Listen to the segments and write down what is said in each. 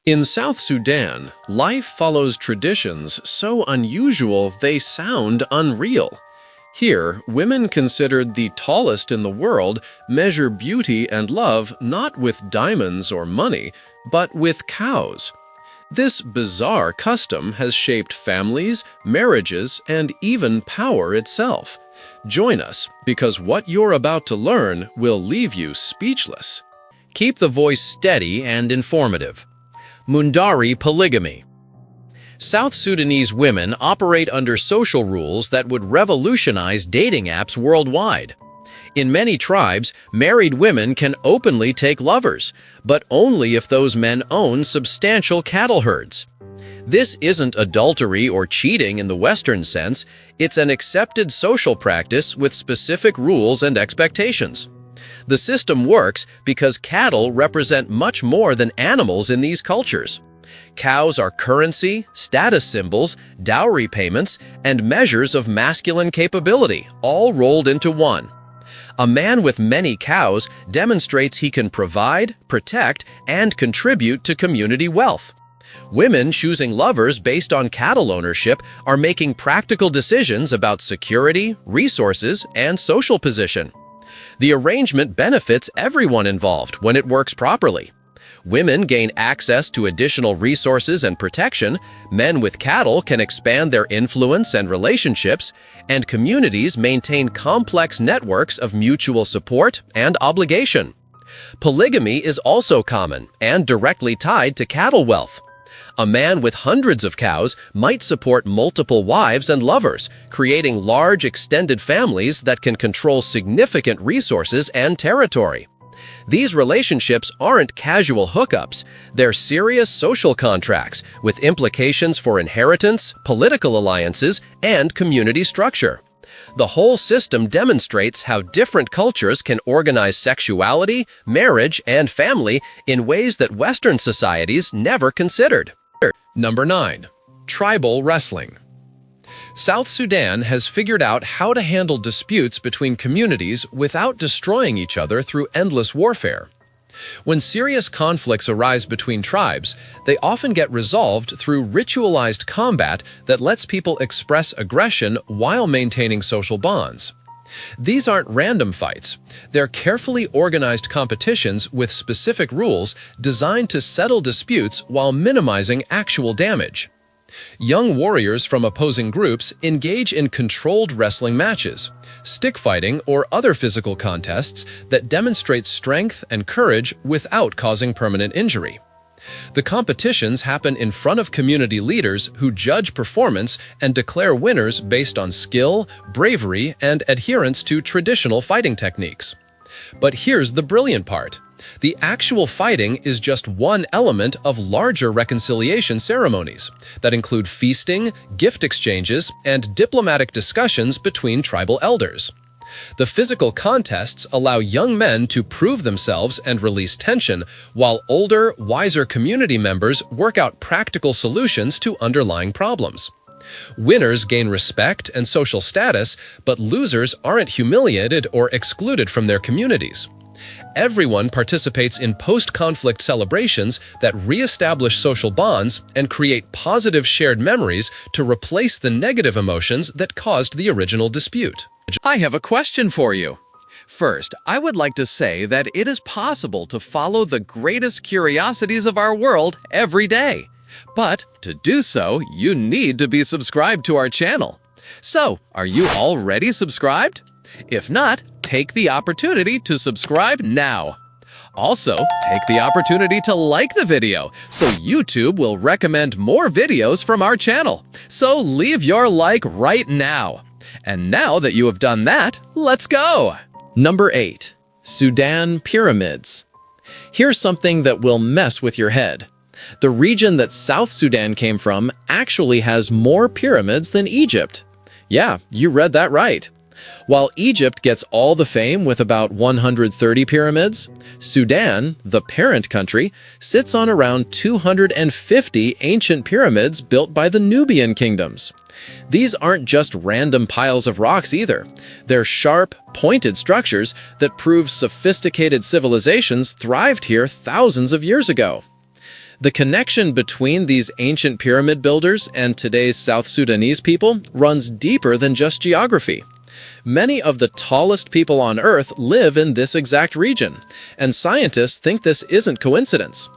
In South Sudan, life follows traditions so unusual they sound unreal. Here, women considered the tallest in the world measure beauty and love not with diamonds or money, but with cows. This bizarre custom has shaped families, marriages, and even power itself. Join us, because what you're about to learn will leave you speechless. Keep the voice steady and informative. Mundari polygamy. South Sudanese women operate under social rules that would revolutionize dating apps worldwide. In many tribes, married women can openly take lovers, but only if those men own substantial cattle herds. This isn't adultery or cheating in the Western sense, it's an accepted social practice with specific rules and expectations. The system works because cattle represent much more than animals in these cultures. Cows are currency, status symbols, dowry payments, and measures of masculine capability, all rolled into one. A man with many cows demonstrates he can provide, protect, and contribute to community wealth. Women choosing lovers based on cattle ownership are making practical decisions about security, resources, and social position. The arrangement benefits everyone involved when it works properly. Women gain access to additional resources and protection, men with cattle can expand their influence and relationships, and communities maintain complex networks of mutual support and obligation. Polygamy is also common and directly tied to cattle wealth. A man with hundreds of cows might support multiple wives and lovers, creating large extended families that can control significant resources and territory. These relationships aren't casual hookups, they're serious social contracts with implications for inheritance, political alliances, and community structure. The whole system demonstrates how different cultures can organize sexuality, marriage, and family in ways that Western societies never considered. Number 9. Tribal wrestling. South Sudan has figured out how to handle disputes between communities without destroying each other through endless warfare. When serious conflicts arise between tribes, they often get resolved through ritualized combat that lets people express aggression while maintaining social bonds. These aren't random fights. They're carefully organized competitions with specific rules designed to settle disputes while minimizing actual damage. Young warriors from opposing groups engage in controlled wrestling matches, stick fighting, or other physical contests that demonstrate strength and courage without causing permanent injury. The competitions happen in front of community leaders who judge performance and declare winners based on skill, bravery, and adherence to traditional fighting techniques. But here's the brilliant part. The actual fighting is just one element of larger reconciliation ceremonies that include feasting, gift exchanges, and diplomatic discussions between tribal elders. The physical contests allow young men to prove themselves and release tension, while older, wiser community members work out practical solutions to underlying problems. Winners gain respect and social status, but losers aren't humiliated or excluded from their communities. Everyone participates in post-conflict celebrations that re-establish social bonds and create positive shared memories to replace the negative emotions that caused the original dispute. I have a question for you. First, I would like to say that it is possible to follow the greatest curiosities of our world every day. But to do so, you need to be subscribed to our channel. So, are you already subscribed? If not, take the opportunity to subscribe now. Also, take the opportunity to like the video so YouTube will recommend more videos from our channel. So leave your like right now. And now that you have done that, let's go! Number 8. Sudan pyramids. Here's something that will mess with your head. The region that South Sudan came from actually has more pyramids than Egypt. Yeah, you read that right. While Egypt gets all the fame with about 130 pyramids, Sudan, the parent country, sits on around 250 ancient pyramids built by the Nubian kingdoms. These aren't just random piles of rocks either. They're sharp, pointed structures that prove sophisticated civilizations thrived here thousands of years ago. The connection between these ancient pyramid builders and today's South Sudanese people runs deeper than just geography. Many of the tallest people on Earth live in this exact region, and scientists think this isn't coincidence.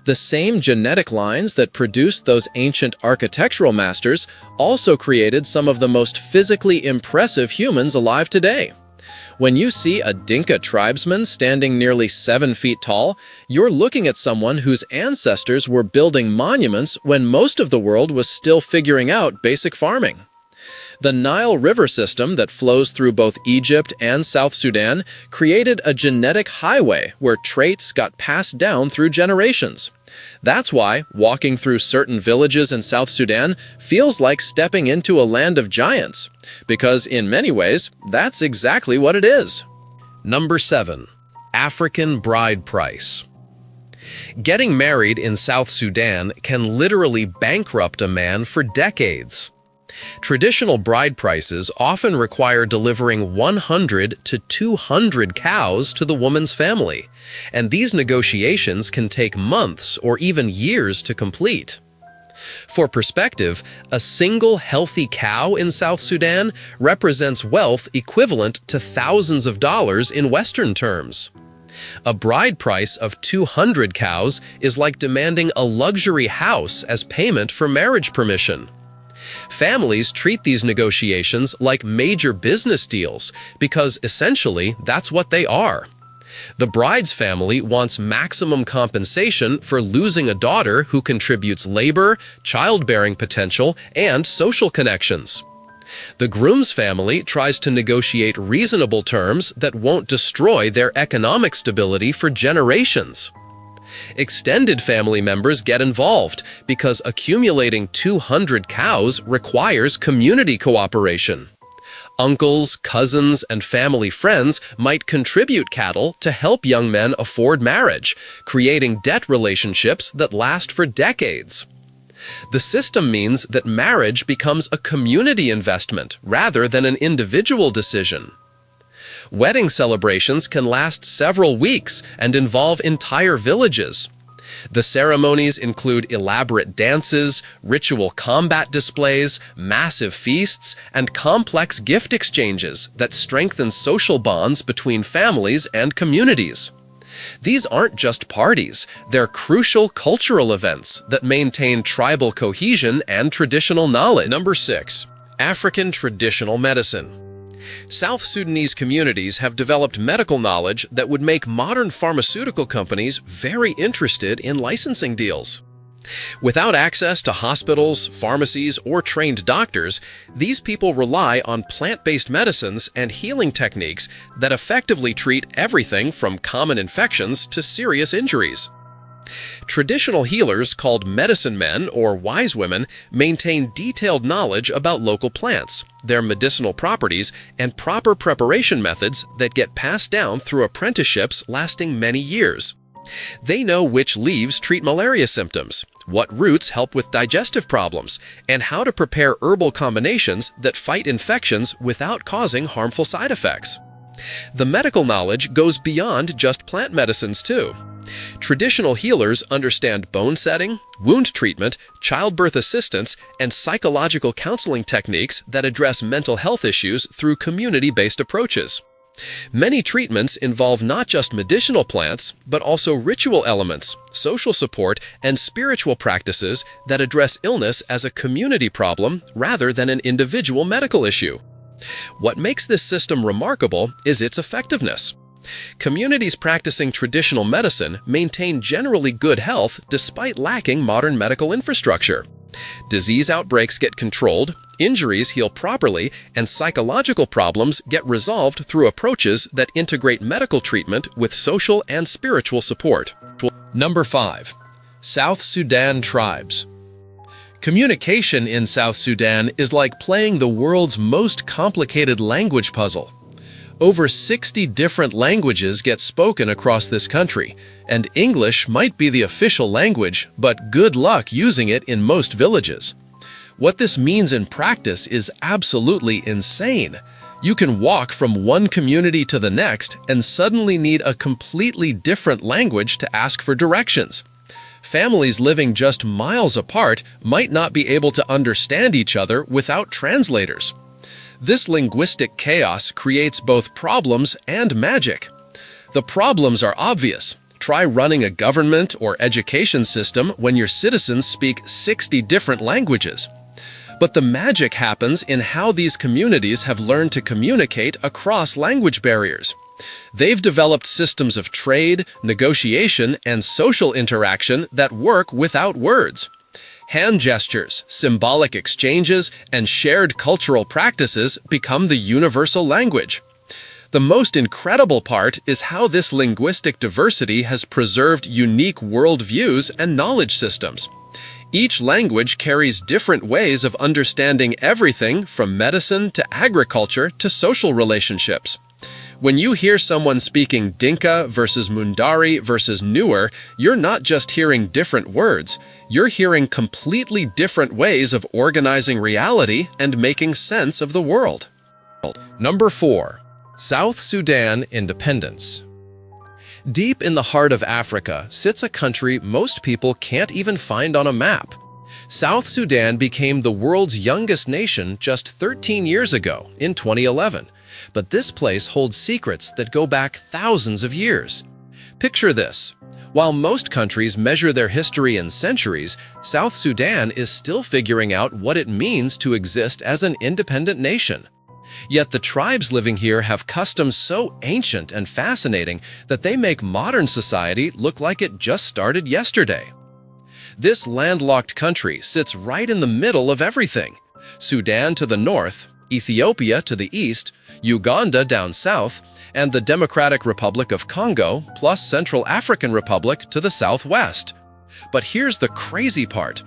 The same genetic lines that produced those ancient architectural masters also created some of the most physically impressive humans alive today. When you see a Dinka tribesman standing nearly 7 feet tall, you're looking at someone whose ancestors were building monuments when most of the world was still figuring out basic farming. The Nile River system that flows through both Egypt and South Sudan created a genetic highway where traits got passed down through generations. That's why walking through certain villages in South Sudan feels like stepping into a land of giants, because in many ways, that's exactly what it is. Number 7. African bride price. Getting married in South Sudan can literally bankrupt a man for decades. Traditional bride prices often require delivering 100 to 200 cows to the woman's family, and these negotiations can take months or even years to complete. For perspective, a single healthy cow in South Sudan represents wealth equivalent to thousands of dollars in Western terms. A bride price of 200 cows is like demanding a luxury house as payment for marriage permission. Families treat these negotiations like major business deals because essentially that's what they are. The bride's family wants maximum compensation for losing a daughter who contributes labor, childbearing potential, and social connections. The groom's family tries to negotiate reasonable terms that won't destroy their economic stability for generations. Extended family members get involved because accumulating 200 cows requires community cooperation. Uncles, cousins, and family friends might contribute cattle to help young men afford marriage, creating debt relationships that last for decades. The system means that marriage becomes a community investment rather than an individual decision. Wedding celebrations can last several weeks and involve entire villages. The ceremonies include elaborate dances, ritual combat displays, massive feasts, and complex gift exchanges that strengthen social bonds between families and communities. These aren't just parties, they're crucial cultural events that maintain tribal cohesion and traditional knowledge. Number 6. African traditional medicine. South Sudanese communities have developed medical knowledge that would make modern pharmaceutical companies very interested in licensing deals. Without access to hospitals, pharmacies, or trained doctors, these people rely on plant-based medicines and healing techniques that effectively treat everything from common infections to serious injuries. Traditional healers called medicine men or wise women maintain detailed knowledge about local plants, their medicinal properties, and proper preparation methods that get passed down through apprenticeships lasting many years. They know which leaves treat malaria symptoms, what roots help with digestive problems, and how to prepare herbal combinations that fight infections without causing harmful side effects. The medical knowledge goes beyond just plant medicines too. Traditional healers understand bone setting, wound treatment, childbirth assistance, and psychological counseling techniques that address mental health issues through community-based approaches. Many treatments involve not just medicinal plants, but also ritual elements, social support, and spiritual practices that address illness as a community problem rather than an individual medical issue. What makes this system remarkable is its effectiveness. Communities practicing traditional medicine maintain generally good health despite lacking modern medical infrastructure. Disease outbreaks get controlled, injuries heal properly, and psychological problems get resolved through approaches that integrate medical treatment with social and spiritual support. Number 5. South Sudan tribes. Communication in South Sudan is like playing the world's most complicated language puzzle. Over 60 different languages get spoken across this country, and English might be the official language, but good luck using it in most villages. What this means in practice is absolutely insane. You can walk from one community to the next and suddenly need a completely different language to ask for directions. Families living just miles apart might not be able to understand each other without translators. This linguistic chaos creates both problems and magic. The problems are obvious. Try running a government or education system when your citizens speak 60 different languages. But the magic happens in how these communities have learned to communicate across language barriers. They've developed systems of trade, negotiation, and social interaction that work without words. Hand gestures, symbolic exchanges, and shared cultural practices become the universal language. The most incredible part is how this linguistic diversity has preserved unique worldviews and knowledge systems. Each language carries different ways of understanding everything from medicine to agriculture to social relationships. When you hear someone speaking Dinka versus Mundari versus Nuer, you're not just hearing different words, you're hearing completely different ways of organizing reality and making sense of the world. Number 4. South Sudan independence. Deep in the heart of Africa sits a country most people can't even find on a map. South Sudan became the world's youngest nation just 13 years ago, in 2011. But this place holds secrets that go back thousands of years. Picture this. While most countries measure their history in centuries, South Sudan is still figuring out what it means to exist as an independent nation. Yet the tribes living here have customs so ancient and fascinating that they make modern society look like it just started yesterday. This landlocked country sits right in the middle of everything. Sudan to the north, Ethiopia to the east, Uganda down south, and the Democratic Republic of Congo plus Central African Republic to the southwest. But here's the crazy part.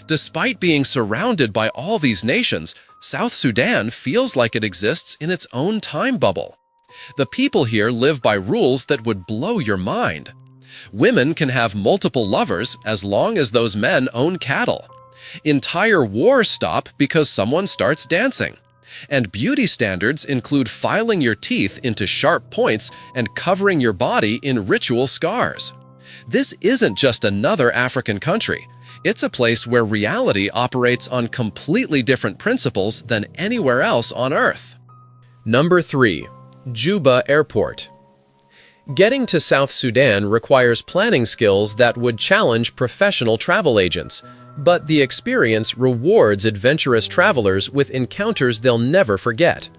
Despite being surrounded by all these nations, South Sudan feels like it exists in its own time bubble. The people here live by rules that would blow your mind. Women can have multiple lovers as long as those men own cattle. Entire wars stop because someone starts dancing. And beauty standards include filing your teeth into sharp points and covering your body in ritual scars. This isn't just another African country. It's a place where reality operates on completely different principles than anywhere else on Earth. Number 3. Juba Airport. Getting to South Sudan requires planning skills that would challenge professional travel agents, but the experience rewards adventurous travelers with encounters they'll never forget.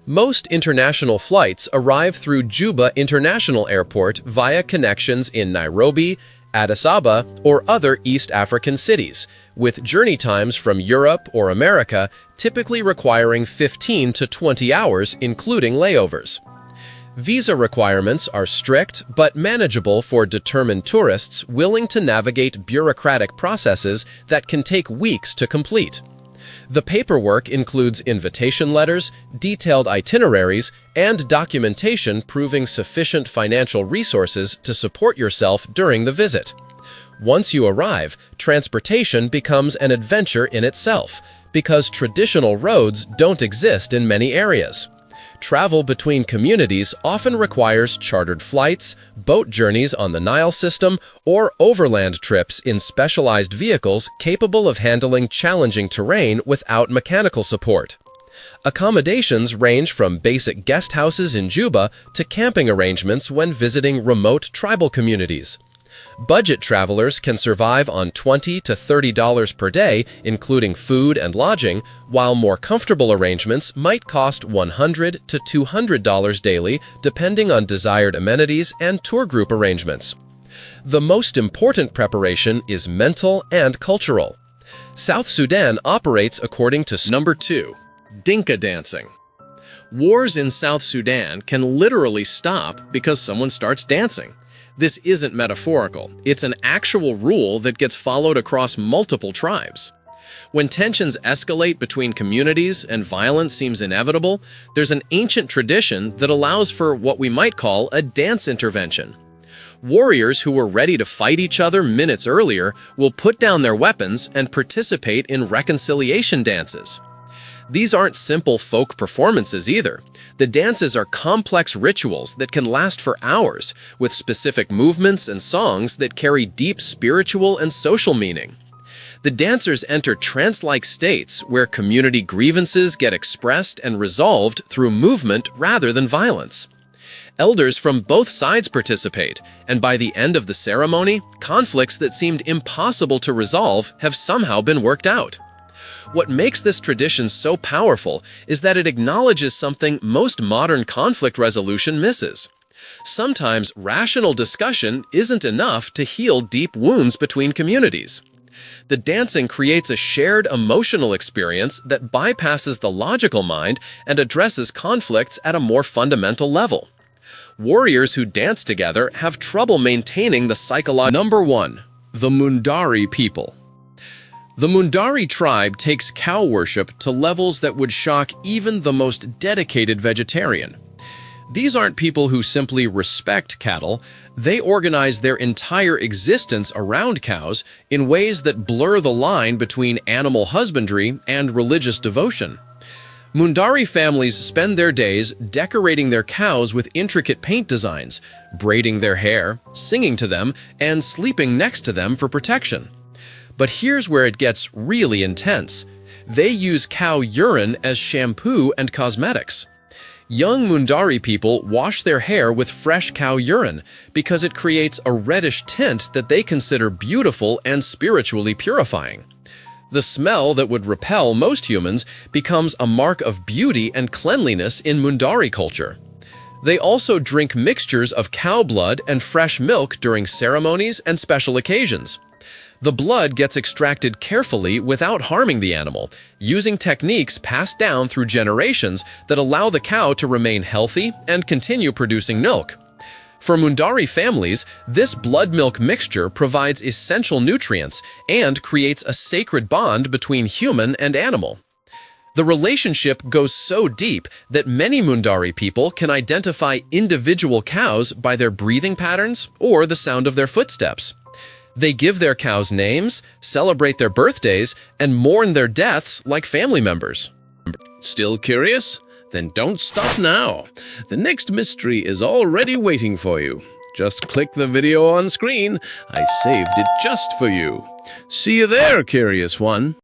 Most international flights arrive through Juba International Airport via connections in Nairobi, Addis Ababa, or other East African cities, with journey times from Europe or America typically requiring 15 to 20 hours, including layovers. Visa requirements are strict but manageable for determined tourists willing to navigate bureaucratic processes that can take weeks to complete. The paperwork includes invitation letters, detailed itineraries, and documentation proving sufficient financial resources to support yourself during the visit. Once you arrive, transportation becomes an adventure in itself, because traditional roads don't exist in many areas. Travel between communities often requires chartered flights, boat journeys on the Nile system, or overland trips in specialized vehicles capable of handling challenging terrain without mechanical support. Accommodations range from basic guest houses in Juba to camping arrangements when visiting remote tribal communities. Budget travelers can survive on $20 to $30 per day, including food and lodging, while more comfortable arrangements might cost $100 to $200 daily, depending on desired amenities and tour group arrangements. The most important preparation is mental and cultural. South Sudan operates according to Number 2. Dinka dancing. Wars in South Sudan can literally stop because someone starts dancing. This isn't metaphorical. It's an actual rule that gets followed across multiple tribes. When tensions escalate between communities and violence seems inevitable, there's an ancient tradition that allows for what we might call a dance intervention. Warriors who were ready to fight each other minutes earlier will put down their weapons and participate in reconciliation dances. These aren't simple folk performances either. The dances are complex rituals that can last for hours, with specific movements and songs that carry deep spiritual and social meaning. The dancers enter trance-like states where community grievances get expressed and resolved through movement rather than violence. Elders from both sides participate, and by the end of the ceremony, conflicts that seemed impossible to resolve have somehow been worked out. What makes this tradition so powerful is that it acknowledges something most modern conflict resolution misses. Sometimes rational discussion isn't enough to heal deep wounds between communities. The dancing creates a shared emotional experience that bypasses the logical mind and addresses conflicts at a more fundamental level. Warriors who dance together have trouble maintaining the psychological. Number 1. The Mundari people. The Mundari tribe takes cow worship to levels that would shock even the most dedicated vegetarian. These aren't people who simply respect cattle, they organize their entire existence around cows in ways that blur the line between animal husbandry and religious devotion. Mundari families spend their days decorating their cows with intricate paint designs, braiding their hair, singing to them, and sleeping next to them for protection. But here's where it gets really intense. They use cow urine as shampoo and cosmetics. Young Mundari people wash their hair with fresh cow urine because it creates a reddish tint that they consider beautiful and spiritually purifying. The smell that would repel most humans becomes a mark of beauty and cleanliness in Mundari culture. They also drink mixtures of cow blood and fresh milk during ceremonies and special occasions. The blood gets extracted carefully without harming the animal, using techniques passed down through generations that allow the cow to remain healthy and continue producing milk. For Mundari families, this blood-milk mixture provides essential nutrients and creates a sacred bond between human and animal. The relationship goes so deep that many Mundari people can identify individual cows by their breathing patterns or the sound of their footsteps. They give their cows names, celebrate their birthdays, and mourn their deaths like family members. Still curious? Then don't stop now. The next mystery is already waiting for you. Just click the video on screen. I saved it just for you. See you there, curious one.